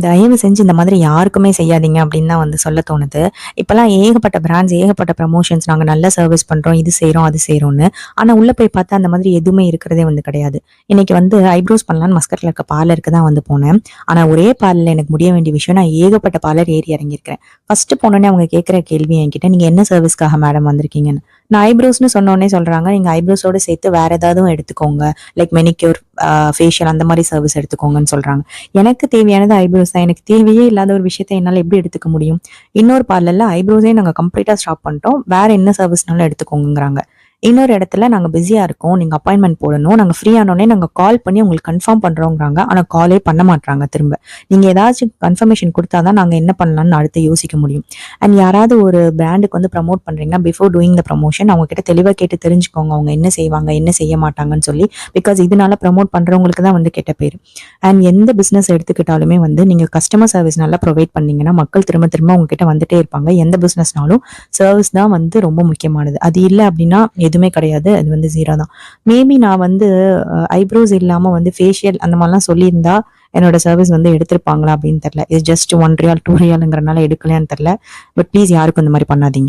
தயவு செஞ்சு இந்த மாதிரி யாருக்குமே செய்யாதீங்க அப்படின்னு தான் வந்து சொல்ல தோணுது. இப்பலாம் ஏகப்பட்ட பிராண்ட்ஸ், ஏகப்பட்ட ப்ரமோஷன்ஸ் நாங்க நல்ல சர்விஸ் பண்றோம், இது செய்றோம், அது செய்றோம்ன்னு. ஆனா உள்ள போய் பார்த்தா அந்த மாதிரி எதுவுமே இருக்கிறதே வந்து கிடையாது. இன்னைக்கு வந்து ஐப்ரோஸ் பண்ணலான்னு மஸ்கட்ல இருக்க பார்லருக்கு தான் வந்து போனேன். ஆனா ஒரே பார்லர்ல எனக்கு முடிய வேண்டிய விஷயம், நான் ஏகப்பட்ட பார்லர் ஏறி இறங்கியிருக்கிறேன். ஃபர்ஸ்ட் போனோனே அவங்க கேட்கிற கேள்வி என்கிட்ட, "நீங்க என்ன சர்விஸ்க்காக மேடம் வந்திருக்கீங்கன்னு?" நான் ஐப்ரோஸ்ன்னு சொன்னோனே சொல்றாங்க, "நீங்க ஐப்ரோஸோட சேர்த்து வேற ஏதாவதும் எடுத்துக்கோங்க. லைக் மெனிக்யூர், ஃபேஷியல் அந்த மாதிரி சர்வீஸ் எடுத்துக்கோங்கன்னு" சொல்றாங்க. எனக்கு தேவையானது ஐப்ரோஸ் தான். எனக்கு தேவையே இல்லாத ஒரு விஷயத்த என்னால எப்படி எடுத்துக்க முடியும்? இன்னொரு பார்லர்ல ஐப்ரோஸே நாங்க கம்ப்ளீட்டா ஸ்டாப் பண்ணிட்டோம். வேற என்ன சர்வீஸ்னாலும் எடுத்துக்கோங்கங்கிறாங்க. இன்னொரு இடத்துல நாங்க பிஸியா இருக்கோம். நீங்க அப்பாயின்ட்மென்ட் போடணும். நாங்க ஃப்ரீ ஆனோனே நாங்க கால் பண்ணி உங்களுக்கு கன்ஃபார்ம் பண்றோங்கிறாங்க. ஆனா காலே பண்ண மாட்றாங்க திரும்ப. நீங்க ஏதாச்சும் கன்ஃபர்மேஷன் குடுத்தா தான் நாங்க என்ன பண்ணலாம்னு அடுத்து யோசிக்க முடியும். அண்ட் யாராவது ஒரு பிராண்டுக்கு வந்து ப்ரமோட் பண்றீங்கன்னா, பிஃபோர் டூயிங் த ப்ரமோஷன் அவங்க கிட்ட தெளிவா கேட்டு தெரிஞ்சுக்கோங்க. அவங்க என்ன செய்வாங்க, என்ன செய்ய மாட்டாங்கன்னு சொல்லி. பிகாஸ் இதனால ப்ரமோட் பண்றவங்களுக்கு தான் வந்து கெட்ட பேரு. அண்ட் எந்த பிசினஸ் எடுத்துக்கிட்டாலுமே வந்து நீங்க கஸ்டமர் சர்வீஸ் நல்லா ப்ரொவைட் பண்ணீங்கன்னா, மக்கள் திரும்ப திரும்ப உங்ககிட்ட வந்துட்டே இருப்பாங்க. எந்த பிசினஸ்னாலும் சர்வீஸ் தான் வந்து ரொம்ப முக்கியமானது. அது இல்ல அப்படின்னா எதுவுமே கிடையாது. அது வந்து 0 தான். மேபி நான் வந்து ஐப்ரோஸ் இல்லாம வந்து ஃபேஷியல் அந்த மாரிலாம் சொல்லியிருந்தா, என்னோட சர்வீஸ் வந்து எடுத்திருப்பாங்களா அப்படின்னு தெரியல. இது ஜஸ்ட் 1 ரியால், 2 ரியால்ங்கிறனால எடுக்கலையான்னு தெரியல. பட் ப்ளீஸ் யாருக்கும் இந்த மாரி பண்ணாதீங்க.